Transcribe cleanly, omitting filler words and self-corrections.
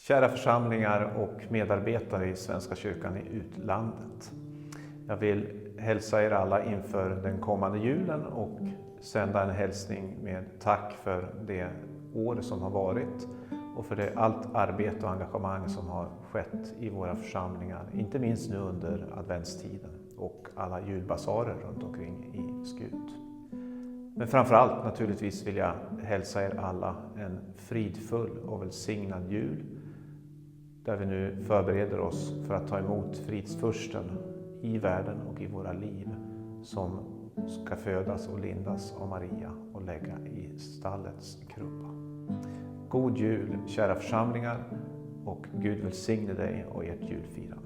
Kära församlingar och medarbetare i Svenska kyrkan i utlandet. Jag vill hälsa er alla inför den kommande julen och sända en hälsning med tack för det år som har varit och för allt arbete och engagemang som har skett i våra församlingar, inte minst nu under adventstiden och alla julbasarer runt omkring i Skut. Men framförallt naturligtvis vill jag hälsa er alla en fridfull och välsignad jul, där vi nu förbereder oss för att ta emot fridsfursten i världen och i våra liv, som ska födas och lindas av Maria och lägga i stallets krubba. God jul, kära församlingar, och Gud välsigne dig och ert julfirande.